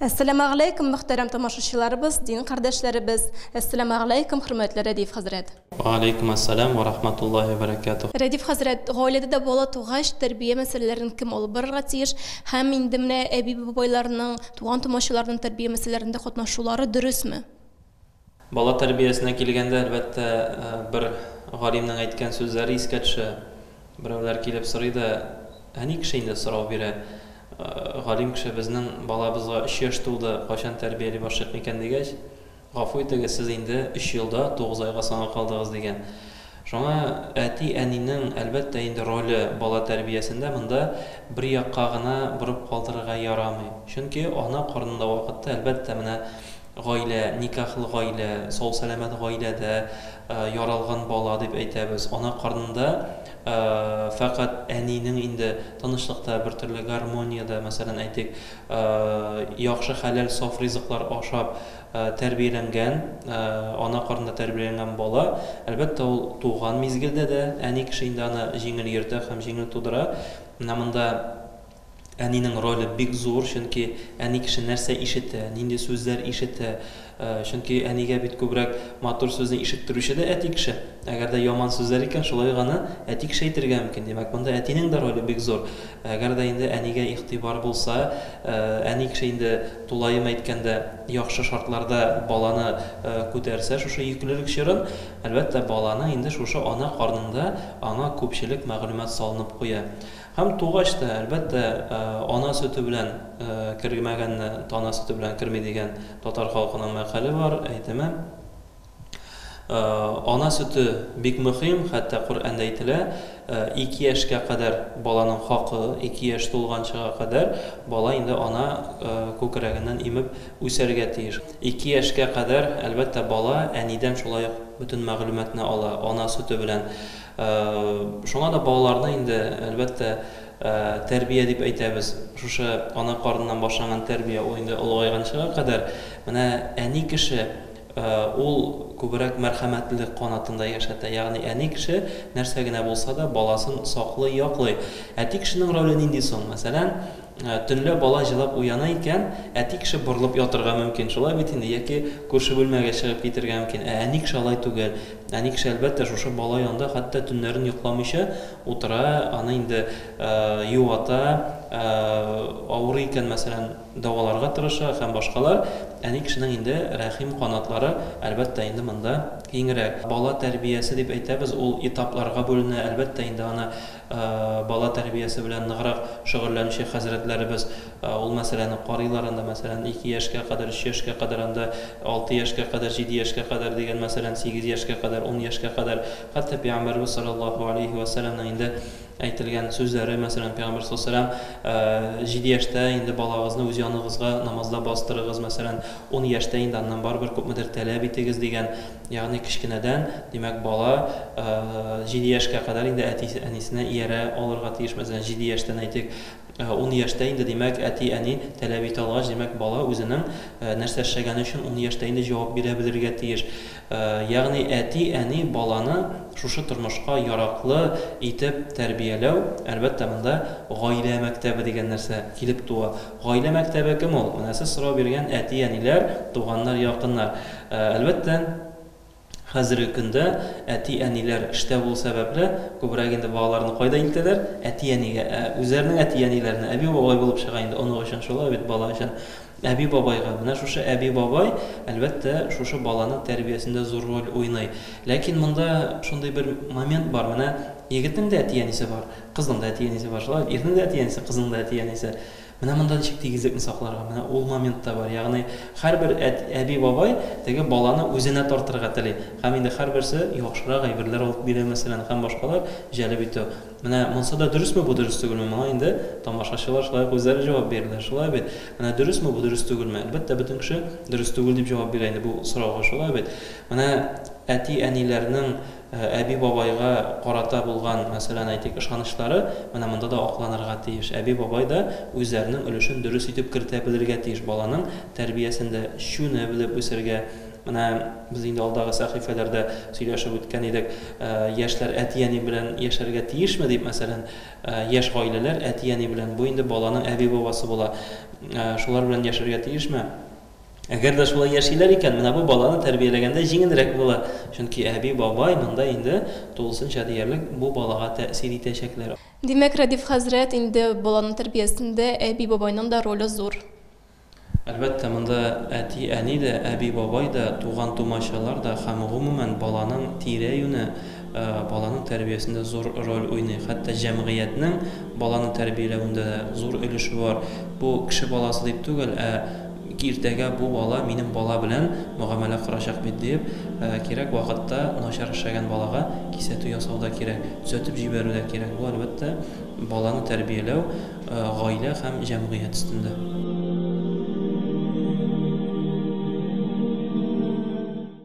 Assalamu alaykum muhtaram tomoshabchilarimiz, din qardoshlarimiz. Assalamu alaykum hurmatli Radif Hazrat. Va alaykum assalam va rahmatullohi va barakatuh. Radif Hazrat, oilada bola tug'ash tarbiya masalalarini kim olib borarga tiyish, ham indimne abi boboylarning, tugan tomoshalarning tarbiya masalalarida qatnashuvlari durustmi? Bola tarbiyasına kelganda albatta bir g'orimning aytgan so'zlari esga tushadi. Birovlar kelib so'raydi, "Ani kishi endi so'rov beradi. G'orim kishi bizning bolabizga 3 yosh to'ldi, qachon tarbiyalay boshladik ekan" degach, "G'afu etiga siz endi 3 yilda 9 oyga so'na qoldingiz" degan. Шуңа әти әнинең әлбәттә инде роле бала тәрбиясендә монда бер якка гына бурып калдырырга ярамый. Чөнки ана карнында вакытта әлбәттә менә гаилә, никахлы гаилә, сау-саламат гаиләдә яралган бала дип әйтәбез. Ана карнында фақат әнинең инде тынычлыкта бер төрле гармониядә, мәсәлән әйтик, яхшы хәләл саф ризыклар ашап тәрбияләнгән, ана карнында тәрбияләнгән бала, әлбәттә ул туган мизгелдә дә әни кеше инде аны җиңел йөртә һәм җиңел тудыра. Менә монда әнинең роле бик зур, чөнки әни кеше нәрсә ишетә, нинди сүзләр ишетә. Чөнки әнигә бит күбрәк матур сүзне ишеттерүче дә әти кеше. Әгәр дә яман сүзләр икән, шулай гына әти кеше әйтергә мөмкин. Димәк, монда әтинең дә роле бик зур. Әгәр дә инде әнигә игътибар булса, әни кеше инде тулайым әйткәндә яхшы шартларда баланы күтәрсә, шушы йөклелек чорын, әлбәттә баланы инде шушы ана карнында аңа күпчелек мәгълүмат салынып куя. Һәм тугач та әлбәттә ана сөте белән кергәмәгәнне тана сөте белән керми дигән татар халкының мәкале бар, әйтәме. Ана сөте бик мөһим, хәтта Коръәндә әйтелә, 2 яшькә кадәр баланың хакы, 2 яшь тулганчыга кадәр бала инде ана күкрәгеннән имеп үсәргә тиеш. 2 яшькә кадәр әлбәттә бала әнидән шулай бүтән мәгълүматны ала, ана сөте белән. Шуңа да балаларны инде әлбәттә тәрбия дип әйтәбез. Шушы ана карныннан башланган тәрбия ул инде олыгайганчыга кадәр менә әни кеше ул күбрәк мәрхәмәтлелек канатында яшәтә. Ягъни әни кеше нәрсә генә булса да баласын саклый, яклый. Әти кешенең роле нинди соң? Мәсәлән, төнлә бала җылап уяна икән, әти кеше борылып ятырга мөмкин. Шулай бит инде, яки күрше бүлмәгә чыгып китергә мөмкин. Әни кеше алай түгел. Әни кеше әлбәттә шушы бала янында хәтта төннәрен йокламыйча утыра, аны инде юата, авырый икән мәсәлән даваларга тырыша һәм башкалар. Әни кешенең инде рәхим канатлары әлбәттә инде монда киңрәк. Бала тәрбиясе дип әйтәбез, ул этапларга бүленә. Әлбәттә инде аны бала тәрбиясе белән ныграк шөгыльләнүче хәзрәтләребез ул мәсьәләне карыйлар анда, мәсәлән 2 яшькә кадәр, 3 яшькә кадәр, анда 6 яшькә кадәр, 7 яшькә кадәр дигән, мәсәлән 8 яшькә кадәр, 10 яшькә кадәр. Хәтта Пәйгамбәрбез саллаллаһу алейхи ва сәлләмнең инде әйтелгән сүзләре, мәсәлән Пәйгамбәр саллаллаһу алейхи ва сәлләм 7 яшьтә инде балагызны үз яныгызга намазда бастырыгыз, мәсәлән 10 яшьтә инде аннан барбер күпмедер таләп итегез дигән. Ягъни кичкенәдән, димәк бала 7 яшькә кадәр инде әнисенә иярә алырга тиеш. Мәсәлән 7 яшьтән әйтик, 10 яшьтә инде димәк әти-әни таләп итә алгач, димәк бала үзенең нәрсә эшләгәне өчен 10 яшьтә инде җавап бирә белергә тиеш. Ягъни әти-әни баланы шушы тормышка яраклы итеп тәрбияләү, әлбәттә монда гаилә мәктәбе дигән нәрсә килеп туа. Гаилә мәктәбе кем ул? Менә сез сорау биргән әти-әниләр, туганнар, якыннар. Әлбәттә хәзерге көндә әти-әниләр эштә булу сәбәпле күбрәк инде балаларны кайда илтәләр? Әти-әнигә, үзләренең әти-әниләренә, әби-бабай булып чыга инде оның өчен, шулай бит бала өчен. Әби-бабайга, менә шушы әби-бабай әлбәттә шушы баланың тәрбиясендә зур роль уйный. Ләкин монда шундый бер момент бар, менә егетнең дә әти-әнисе бар, кызның да әти-әнисе бар, шулай, ирнең дә әти-әнисе, кызның да әти-әнисе. Менә монда ничек тигезлекне сакларга, менә ул моментта бар. Ягъни һәрбер әби-бабай теге баланы үзенә тартырга тели. Һәм инде һәрберсе яхшырак әйберләр алып бирә, мәсәлән, һәм башкалар җәлеп итә. Менә монсы да дөресме, бу дөрес түгелме? Моңа инде тамашачылар шулай үзләре җавап бирәләр. Шулай бит. Менә дөресме, бу дөрес түгелме? Әлбәттә бөтен кеше дөрес түгел дип җавап бирә инде бу сорауга, шулай бит. Менә әти-әниләрнең әби-бабайга карата булган, мәсәлән, әйтик, ышанычлары менә монда да акланырга тиеш. Әби-бабай да үзләренең өлешен дөрес итеп кертә белергә тиеш, баланың тәрбиясендә шуны белеп үсәргә. Менә без инде алдагы сәхифәләрдә сөйләшеп үткән идек, яшьләр әти-әни белән яшәргә тиешме дип, мәсәлән, яшь гаиләләр әти-әни белән, бу инде баланың әби-бабасы була. шулар белән яшәргә тиешме? Әгәр дә шулай яшиләр икән, менә бу баланы тәрбияләгәндә җиңелрәк була. Чөнки әби, бабай монда инде тулысынча диярлек бу балага тәэсир итәчәкләр. Димәк, Радиф хәзрәт инде баланың тәрбиясендә әби бабайның да роле зур. Әлбәттә, монда әти, әни дә, әби, бабай да, туган тумачалар да һәм гомумән баланың тирә-юне, баланың тәрбиясендә зур роль уйный. Хәтта җәмгыятьнең баланы тәрбияләвендә зур өлеше бар. Бу кеше баласы дип түгел, иртәгә бу бала минем бала белән мөгамәлә корачак бит дип, кирәк вакытта начар эшләгән балага кисәтү ясау да кирәк, төзәтеп җибәрү дә кирәк. Бу әлбәттә баланы тәрбияләү гаилә һәм җәмгыять өстендә.